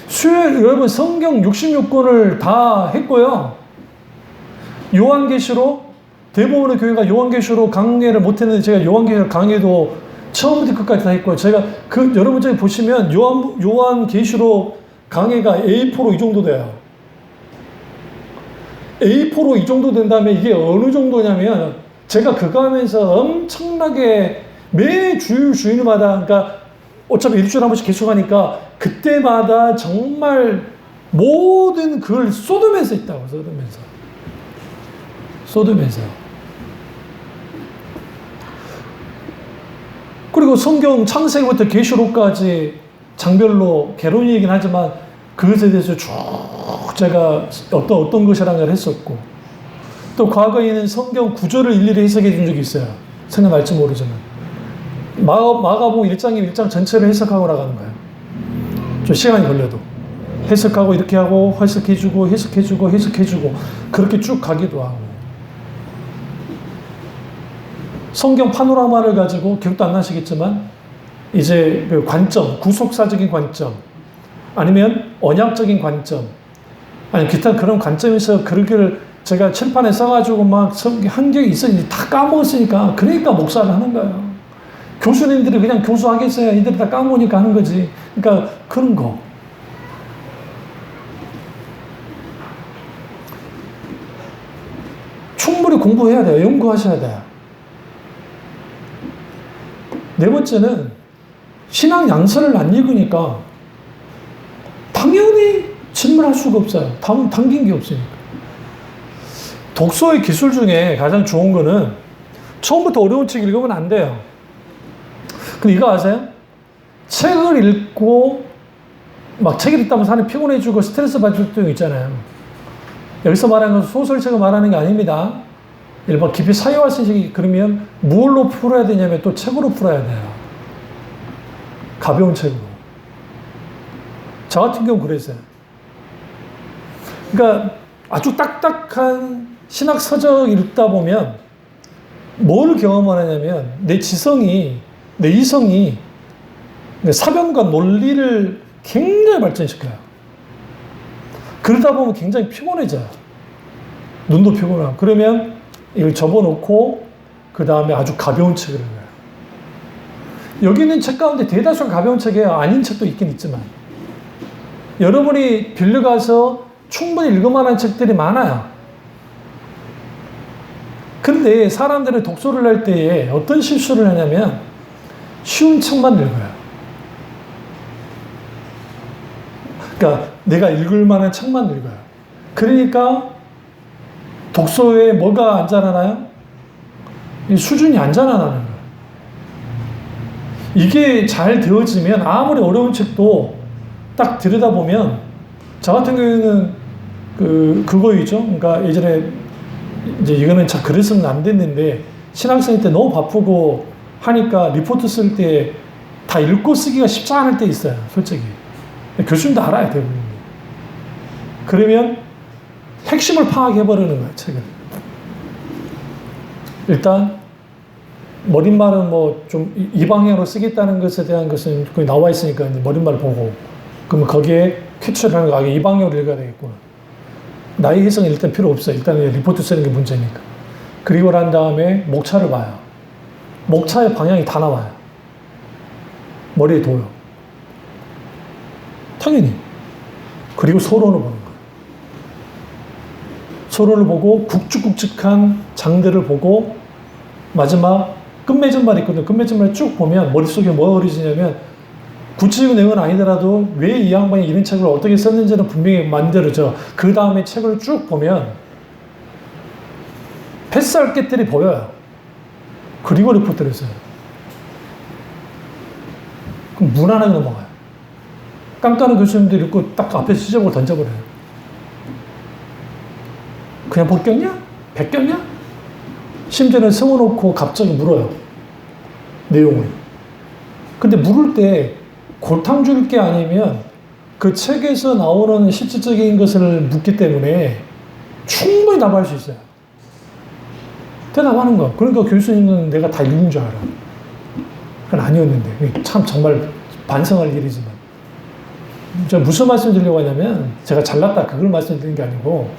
수요일 여러분 성경 66권을 다 했고요. 요한계시록 대부분의 교회가 요한계시록 강의를 못했는데 제가 요한계시록 강의도 처음부터 끝까지 다 했고요. 제가 여러분 저기 보시면 요한계시록 강의가 A4로 이 정도 돼요. A4로 이 정도 된다면 이게 어느 정도냐면 제가 그거 하면서 엄청나게 매 주일마다, 그러니까 어차피 일주일에 한 번씩 계속하니까 그때마다 정말 모든 글 쏟으면서 있다고, 쏟으면서. 그리고 성경 창세기부터 계시록까지 장별로 개론이긴 하지만 그것에 대해서 쭉 제가 어떤 것이라는 걸 했었고, 또 과거에 있는 성경 구절을 일일이 해석해 준 적이 있어요. 생각날지 모르지만. 마가복음 1장이면 1장 전체를 해석하고 나가는 거예요. 좀 시간이 걸려도. 해석하고 이렇게 하고 해석해주고 그렇게 쭉 가기도 하고. 성경 파노라마를 가지고 기억도 안 나시겠지만 이제 그 관점, 구속사적인 관점, 아니면 언약적인 관점, 아니 기타 그런 관점에서 그렇게를 제가 칠판에 써가지고 막 한 게 있었는데 다 까먹었으니까, 그러니까 목사를 하는 거예요. 교수님들이 그냥 교수하겠어요. 이들이 다 까먹으니까 하는 거지. 그러니까 그런 거. 충분히 공부해야 돼요. 연구하셔야 돼요. 네 번째는 신앙 양서를 안 읽으니까 당연히 질문할 수가 없어요. 당긴 게 없으니까. 독서의 기술 중에 가장 좋은 거는 처음부터 어려운 책 읽으면 안 돼요. 근데 이거 아세요? 책을 읽고 막 책을 읽다 보면 사람이 피곤해지고 스트레스 받을 때 있잖아요. 여기서 말하는 건 소설책을 말하는 게 아닙니다. 일반 깊이 사유화 신식이, 그러면 무엇로 풀어야 되냐면 또 책으로 풀어야 돼요. 가벼운 책으로. 저 같은 경우 그랬어요. 그러니까 아주 딱딱한 신학 서적 읽다 보면 뭘 경험하냐면 내 이성이 사변과 논리를 굉장히 발전시켜요. 그러다 보면 굉장히 피곤해져요. 눈도 피곤하고. 그러면 이걸 접어놓고 그 다음에 아주 가벼운 책을 읽어요. 여기 있는 책 가운데 대다수가 가벼운 책이에요. 아닌 책도 있긴 있지만 여러분이 빌려가서 충분히 읽을만한 책들이 많아요. 그런데 사람들은 독서를 할 때에 어떤 실수를 하냐면 쉬운 책만 읽어요. 그러니까 내가 읽을 만한 책만 읽어요. 그러니까 독서에 뭐가 안 자라나요? 수준이 안 자라나는 거예요. 이게 잘 되어지면 아무리 어려운 책도 딱 들여다보면, 저 같은 경우에는 그거이죠. 그러니까 예전에 이제 이거는 잘 글을 쓰면 안 됐는데 신학생 때 너무 바쁘고 하니까 리포트 쓸 때 다 읽고 쓰기가 쉽지 않을 때 있어요. 솔직히. 교수님도 알아요, 대부분. 그러면 핵심을 파악해버리는 거예요, 책을. 일단 머릿말은 뭐 좀 이 방향으로 쓰겠다는 것에 대한 것은 거기 나와 있으니까 이제 머릿말을 보고, 그러면 거기에 캡처를 하는 거, 이 방향으로 읽어야 되겠구나. 나의 해석은 일단 필요 없어요. 일단 리포트 쓰는 게 문제니까. 그리고 난 다음에 목차를 봐요. 목차의 방향이 다 나와요. 머리에 둬요. 당연히. 그리고 서론을 보는 거예요. 서로를 보고 굵직굵직한 장들을 보고 마지막 끝맺은 말이 있거든요. 끝맺은 말 쭉 보면 머릿속에 뭐가 그려지냐면 구체적인 내용은 아니더라도 왜 이 양반이 이런 책을 어떻게 썼는지는 분명히 만들어져. 그 다음에 책을 쭉 보면 뱃살 깻들이 보여요. 그리고 리포트를 써요. 그럼 무난하게 넘어가요. 깜깜한 교수님들 읽고 딱 앞에서 지적을 던져버려요. 그냥 벗겼냐? 베꼈냐? 심지어는 세워놓고 갑자기 물어요. 내용을. 근데 물을 때 골탕 줄 게 아니면 그 책에서 나오는 실질적인 것을 묻기 때문에 충분히 답할 수 있어요. 대답하는 거. 그러니까 교수님은 내가 다 읽은 줄 알아. 그건 아니었는데. 참 정말 반성할 일이지만. 제가 무슨 말씀 드리려고 하냐면 제가 잘났다 그걸 말씀드리는 게 아니고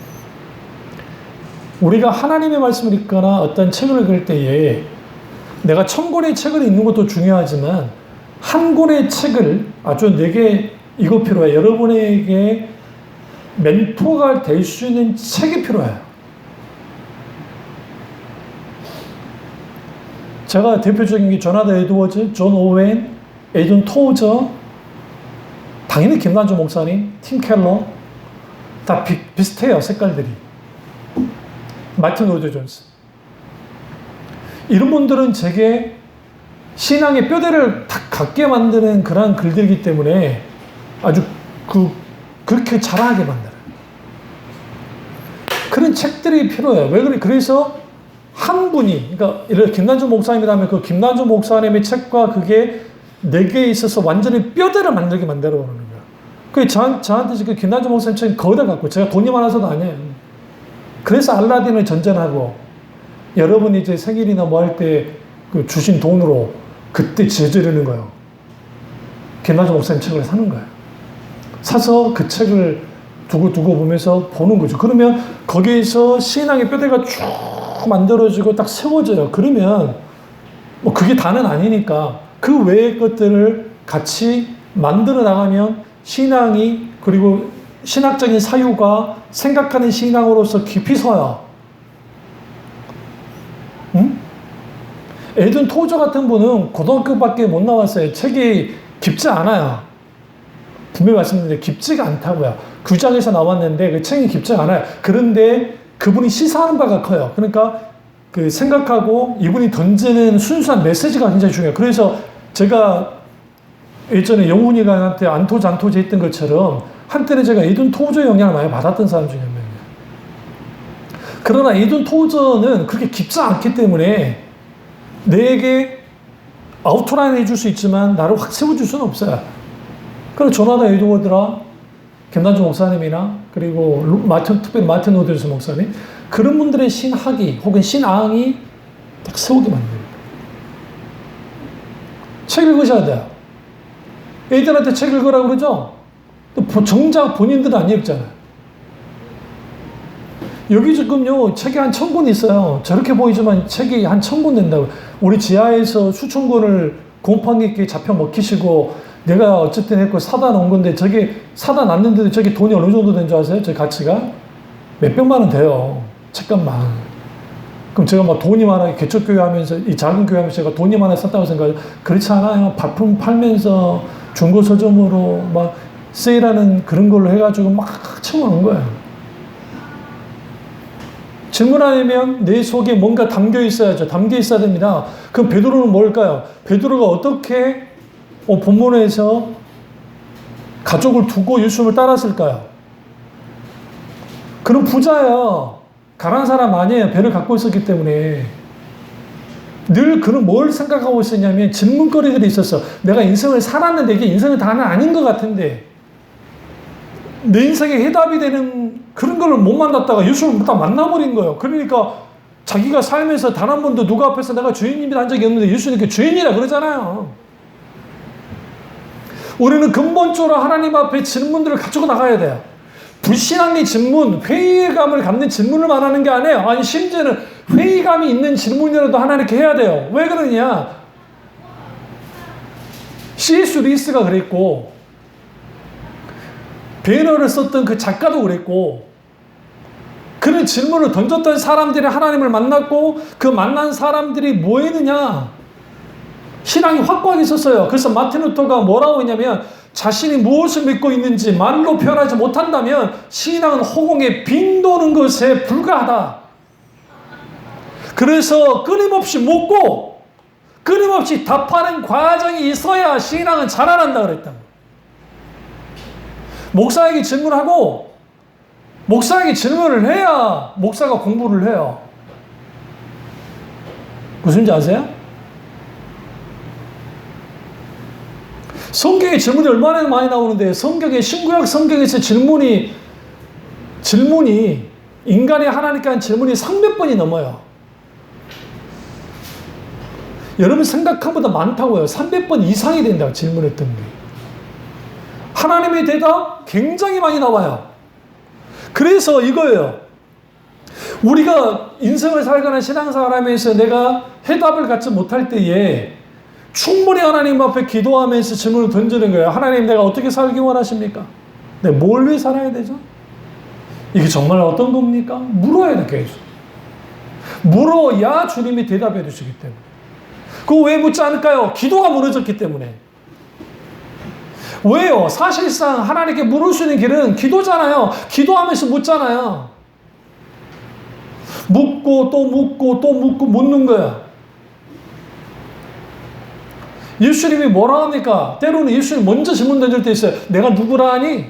우리가 하나님의 말씀을 읽거나 어떤 책을 읽을 때에 내가 1000권의 책을 읽는 것도 중요하지만 한 권의 책을 아주 내게 이거 필요해. 여러분에게 멘토가 될 수 있는 책이 필요해요. 제가 대표적인 게 조나단 에드워즈, 존 오웬, 에이든 토저, 당연히 김난조 목사님, 팀 켈러 다 비슷해요. 색깔들이. 마틴 로이드 존스. 이런 분들은 제게 신앙의 뼈대를 탁 갖게 만드는 그러한 글들이기 때문에 아주 그렇게 자라게 만들어요. 그런 책들이 필요해요. 왜 그래? 그래서 한 분이, 그러니까 이렇게 김난조 목사님이라면 그 김난조 목사님의 책과 그게 내게 있어서 완전히 뼈대를 만들게 만들어 보는 거예요. 그 저한테 지금 김난조 목사님 책 거기다 갖고 제가 돈이 많아서도 아니에요. 그래서 알라딘을 전전하고 여러분이 이제 생일이나 뭐 할 때 그 주신 돈으로 그때 제조하는 거예요. 김난조 목사님 책을 사는 거예요. 사서 그 책을 두고 보면서 보는 거죠. 그러면 거기에서 신앙의 뼈대가 쭉 만들어지고 딱 세워져요. 그러면 뭐 그게 다는 아니니까 그 외의 것들을 같이 만들어 나가면 신앙이 그리고 신학적인 사유가 생각하는 신앙으로서 깊이 서요. 응? 에든 토저 같은 분은 고등학교밖에 못 나왔어요. 책이 깊지 않아요. 분명히 말씀드렸는데 깊지가 않다고요. 규장에서 나왔는데 그 책이 깊지 않아요. 그런데 그분이 시사하는 바가 커요. 그러니까 그 생각하고 이분이 던지는 순수한 메시지가 굉장히 중요해요. 그래서 제가 예전에 영훈이가 안토제 했던 것처럼 한때는 제가 에든 토저의 영향을 많이 받았던 사람 중에 한 명이에요. 그러나 에든 토저는 그렇게 깊지 않기 때문에 내게 아우트라인 해줄 수 있지만 나를 확 세워줄 수는 없어요. 그래서 조나단 에드워드라 김난조 목사님이나 그리고 특별히 마틴 로이드 목사님 그런 분들의 신학이 혹은 신앙이 딱 세우게 만듭니다. 책 읽으셔야 돼요. 애들한테 책 읽으라고 그러죠? 정작 본인들은 안 읽잖아요. 여기 지금요, 책이 한 1000권 있어요. 저렇게 보이지만 책이 한 1000권 된다고. 우리 지하에서 수천 권을 곰팡이께 잡혀 먹히시고, 내가 어쨌든 했고 사다 놓은 건데, 저게 사다 놨는데도 저게 돈이 어느 정도 된 줄 아세요? 저 가치가? 몇백만 원 돼요. 책값만. 그럼 제가 막 돈이 많아, 개척교회 하면서, 이 작은 교회 하면서 제가 돈이 많아 썼다고 생각해요. 그렇지 않아요. 바품 팔면서 중고 서점으로 막 세일하는 그런 걸로 해가지고 막 채워놓은 거예요. 질문 아니면 내 속에 뭔가 담겨 있어야죠. 담겨 있어야 됩니다. 그럼 베드로는 뭘까요? 베드로가 어떻게 본문에서 가족을 두고 예수님을 따랐을까요? 그런 부자예요. 가난한 사람 아니에요. 배를 갖고 있었기 때문에. 늘 그는 뭘 생각하고 있었냐면 질문거리들이 있었어. 내가 인생을 살았는데 이게 인생은 다는 아닌 것 같은데 내 인생에 해답이 되는 그런 걸 못 만났다가 예수를 딱 만나버린 거예요. 그러니까 자기가 살면서 단 한 번도 누가 앞에서 내가 주인님이라 한 적이 없는데 예수님께 주인이라 그러잖아요. 우리는 근본적으로 하나님 앞에 질문들을 가지고 나가야 돼요. 불신앙의 질문, 회의감을 갖는 질문을 말하는 게 아니에요. 아니 심지어는 회의감이 있는 질문이라도 하나님께 해야 돼요. 왜 그러냐? C.S. 루이스가 그랬고 배너를 썼던 그 작가도 그랬고 그런 질문을 던졌던 사람들이 하나님을 만났고 그 만난 사람들이 뭐 했느냐? 신앙이 확고하게 있었어요. 그래서 마틴 루터가 뭐라고 했냐면 자신이 무엇을 믿고 있는지 말로 표현하지 못한다면 신앙은 허공에 빙 도는 것에 불과하다. 그래서 끊임없이 묻고 끊임없이 답하는 과정이 있어야 신앙은 자라난다 그랬다. 목사에게 질문하고 목사에게 질문을 해야 목사가 공부를 해요. 무슨 지 아세요? 성경에 질문이 얼마나 많이 나오는데 성경에 신구약 성경에서 질문이 인간이 하나님께 한 질문이 300번이 넘어요. 여러분 생각한 것보다 많다고요. 300번 이상이 된다고 질문했던 게. 하나님의 대답 굉장히 많이 나와요. 그래서 이거예요. 우리가 인생을 살거나 신앙생활하면서 내가 해답을 갖지 못할 때에 충분히 하나님 앞에 기도하면서 질문을 던지는 거예요. 하나님, 내가 어떻게 살기 원하십니까? 내가 뭘 위해 살아야 되죠? 이게 정말 어떤 겁니까? 물어야 돼, 계속. 물어야 주님이 대답해 주시기 때문에. 그거 왜 묻지 않을까요? 기도가 무너졌기 때문에. 왜요? 사실상 하나님께 물을 수 있는 길은 기도잖아요. 기도하면서 묻잖아요. 묻고 또 묻고 또 묻고 묻는 거야. 예수님이 뭐라 합니까? 때로는 예수님 먼저 질문 던질 때 있어요. 내가 누구라 하니?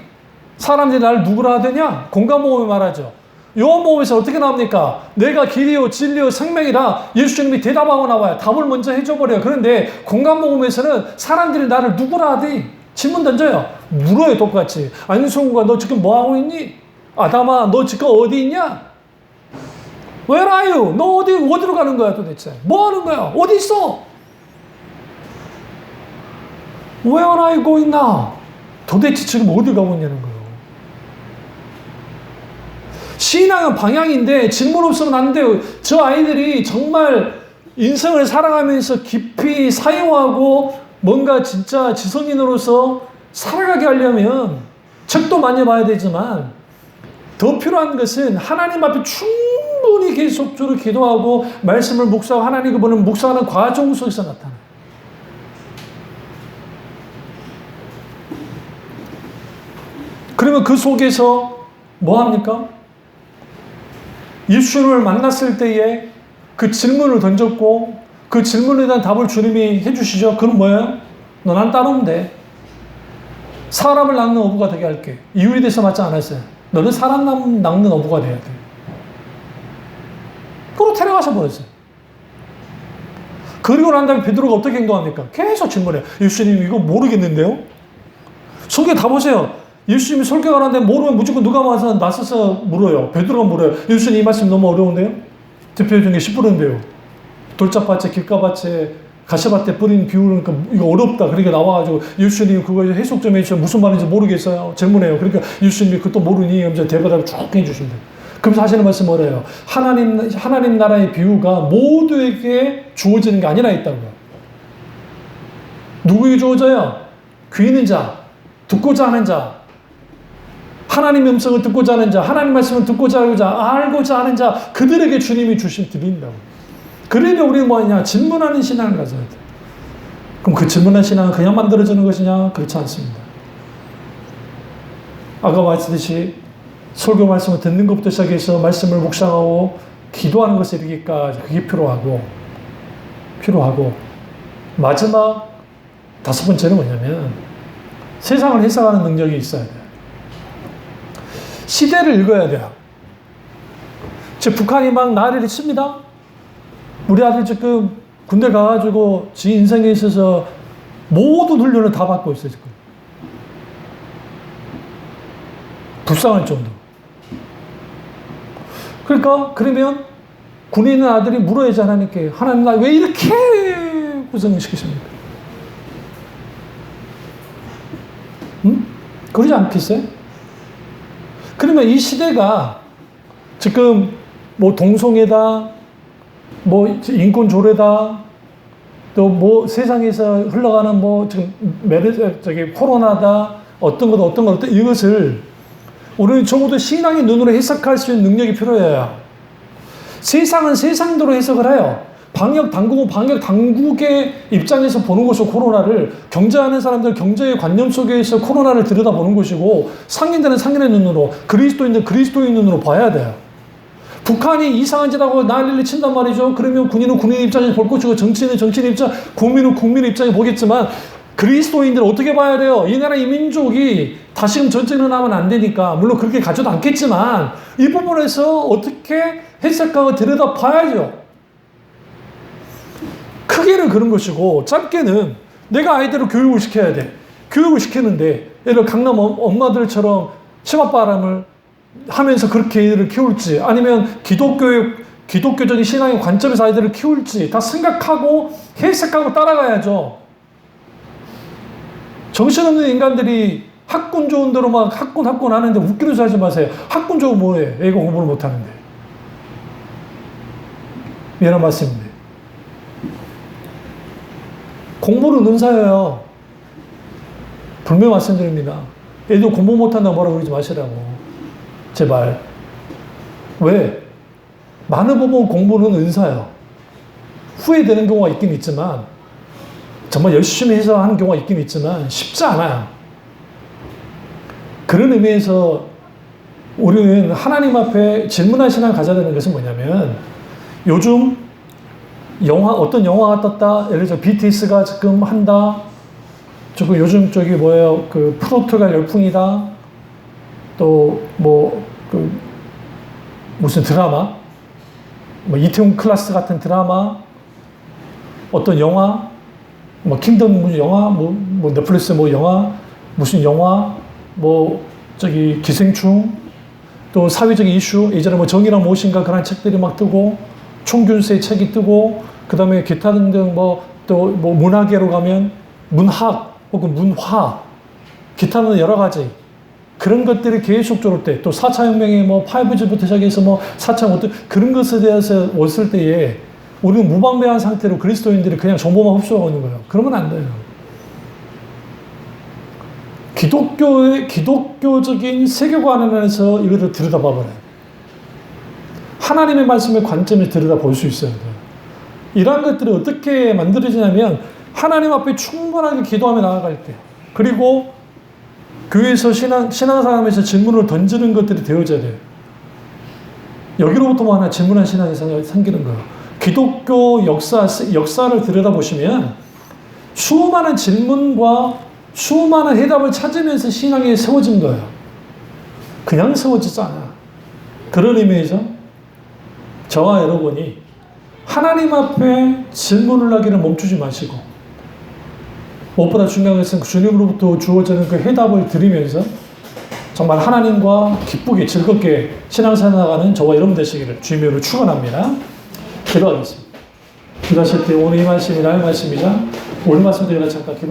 사람들이 나를 누구라 하더냐? 공감복음에 말하죠. 요한복음에서 어떻게 나옵니까? 내가 길이요 진리요 생명이라 예수님이 대답하고 나와요. 답을 먼저 해줘버려요. 그런데 공감복음에서는 사람들이 나를 누구라 하더니 질문 던져요. 물어요, 똑같이. 안성우가 너 지금 뭐하고 있니? 아담아, 너 지금 어디 있냐? Where are you? 너 어디로 가는 거야 도대체? 뭐 하는 거야? 어디 있어? Where are you going now? 도대체 지금 어디 가고 있냐는 거예요. 신앙은 방향인데 질문 없으면 안 돼요. 저 아이들이 정말 인생을 살아가면서 깊이 사용하고 뭔가 진짜 지성인으로서 살아가게 하려면 책도 많이 봐야 되지만 더 필요한 것은 하나님 앞에 충분히 계속적으로 기도하고 말씀을 묵상하고 하나님을 보는 묵상하는 과정 속에서 나타나요. 그러면 그 속에서 뭐 합니까? 예수님을 만났을 때에 그 질문을 던졌고 그 질문에 대한 답을 주님이 해주시죠. 그럼 뭐예요? 너 난 따르면 돼. 사람을 낚는 어부가 되게 할게. 이유에 대해서 맞지 않았어요. 너는 사람 낚는 어부가 돼야 돼. 그리고 데려가서 버렸어요. 그리고 난 다음에 베드로가 어떻게 행동합니까? 계속 질문해요. 예수님 이거 모르겠는데요? 성경 다 보세요. 예수님이 설교를 하는데 모르면 무조건 누가 와서 나서서 물어요. 베드로가 물어요. 예수님 이 말씀 너무 어려운데요? 대표적인 게 10%인데요. 돌짝밭에 길가밭에 가시밭에 뿌린 비유니까 이거 어렵다. 그러니까 나와가지고 예수님 그거 해석 좀 해주세요. 무슨 말인지 모르겠어요. 질문해요. 그러니까 예수님이 그것도 모르니 하면서 대답을 쭉 해주신대요. 그러면서 하시는 말씀 뭐래요? 하나님 나라의 비유가 모두에게 주어지는 게 아니라 있다고요. 누구에게 주어져요? 귀 있는 자, 듣고자 하는 자, 하나님의 음성을 듣고자 하는 자, 하나님 말씀을 듣고자 알고자 하는 자, 그들에게 주님이 드린다고. 그러면 우리는 뭐냐? 질문하는 신앙을 가져야 돼. 그럼 그 질문하는 신앙은 그냥 만들어지는 것이냐? 그렇지 않습니다. 아까 말했듯이 설교 말씀을 듣는 것부터 시작해서 말씀을 묵상하고 기도하는 것에 이르기까지 그게 필요하고 마지막 5번째는 뭐냐면 세상을 해석하는 능력이 있어야 돼요. 시대를 읽어야 돼요. 즉 북한이 막 난리를 칩니다. 우리 아들 지금 군대 가가지고 지 인생에 있어서 모든 훈련을 다 받고 있어요. 지금 불쌍할 정도. 그러니까 그러면 군에 있는 아들이 물어야지 하나님께, 하나님 나 왜 이렇게 고생시키십니까? 응? 그러지 않겠어요? 그러면 이 시대가 지금 뭐 동성애다, 뭐 인권 조례다, 또 뭐 세상에서 흘러가는 뭐 지금 코로나다, 어떤 것 이것을 우리는 적어도 신앙의 눈으로 해석할 수 있는 능력이 필요해요. 세상은 세상대로 해석을 해요. 방역 당국은 방역 당국의 입장에서 보는 것이고, 코로나를 경제하는 사람들 경제의 관념 속에서 코로나를 들여다보는 것이고, 상인들은 상인의 눈으로, 그리스도인들은 그리스도인 눈으로 봐야 돼요. 북한이 이상한 짓 하고 난리를 친단 말이죠. 그러면 군인은 군인 입장에서 볼 것이고, 정치인은 정치인 입장, 국민은 국민 입장에 보겠지만, 그리스도인들은 어떻게 봐야 돼요? 이 나라 이 민족이 다시금 전쟁을 일어나면 안 되니까, 물론 그렇게 가져도 않겠지만 이 부분에서 어떻게 해석하고 들여다 봐야죠. 크게는 그런 것이고, 짧게는 내가 아이들을 교육을 시켜야 돼. 교육을 시키는데 예를 들어 강남 엄마들처럼 치맛바람을 하면서 그렇게 아이들을 키울지, 아니면 기독교적인 신앙의 관점에서 아이들을 키울지 다 생각하고 해석하고 따라가야죠. 정신없는 인간들이 학군 좋은 대로 막 학군 하는데 웃기는 소리 하지 마세요. 학군 좋은 뭐예요? 애가 공부를 못하는데. 미안한 말씀인데. 공부는 은사예요. 분명히 말씀드립니다. 애들 공부 못한다고 뭐라고 그러지 마시라고. 제발. 왜? 많은 부분 공부는 은사예요. 후회되는 경우가 있긴 있지만, 정말 열심히 해서 하는 경우가 있긴 있지만 쉽지 않아요. 그런 의미에서 우리는 하나님 앞에 질문할 신앙을 가져야 되는 것은 뭐냐면, 요즘 어떤 영화가 떴다. 예를 들어 BTS가 지금 한다. 조금 요즘 저기 뭐예요? 그 포르투갈 열풍이다. 또 무슨 드라마? 뭐 이태원 클라스 같은 드라마. 어떤 영화. 뭐 킹덤 무슨 영화, 뭐 넷플릭스 뭐 영화, 무슨 영화, 뭐 저기 기생충, 또 사회적인 이슈, 예전에 뭐 정의란 무엇인가 그런 책들이 막 뜨고, 총균세 책이 뜨고, 그 다음에 기타 등등 또 문화계로 가면 문학 혹은 문화, 기타는 여러 가지 그런 것들이 계속적으로 때, 또 4차 혁명의 뭐 5G부터 시작해서 뭐 4차 어떤 그런 것에 대해서 왔을 때에 우리는 무방비한 상태로 그리스도인들이 그냥 정보만 흡수하고 있는 거예요. 그러면 안 돼요. 기독교적인 세계관 안에서 이것을 들여다봐버려요. 하나님의 말씀의 관점을 들여다볼 수 있어야 돼요. 이러한 것들이 어떻게 만들어지냐면, 하나님 앞에 충분하게 기도하며 나아갈 때, 그리고 교회에서 신앙생활에서 질문을 던지는 것들이 되어져야 돼요. 여기로부터 뭐 하나 질문한 신앙이 생기는 거예요. 기독교 역사를 들여다보시면 수많은 질문과 수많은 해답을 찾으면서 신앙이 세워진 거예요. 그냥 세워지지 않아. 그런 의미에서 저와 여러분이 하나님 앞에 질문을 하기를 멈추지 마시고, 무엇보다 중요한 것은 주님으로부터 주어지는 그 해답을 드리면서 정말 하나님과 기쁘게 즐겁게 신앙생활 나가는 저와 여러분 되시기를 주님으로 축원합니다. 기도하겠습니다. 기도하실 때 오늘 이 말씀이 나의 말씀이자 오늘 말씀 드리라 잠깐 기도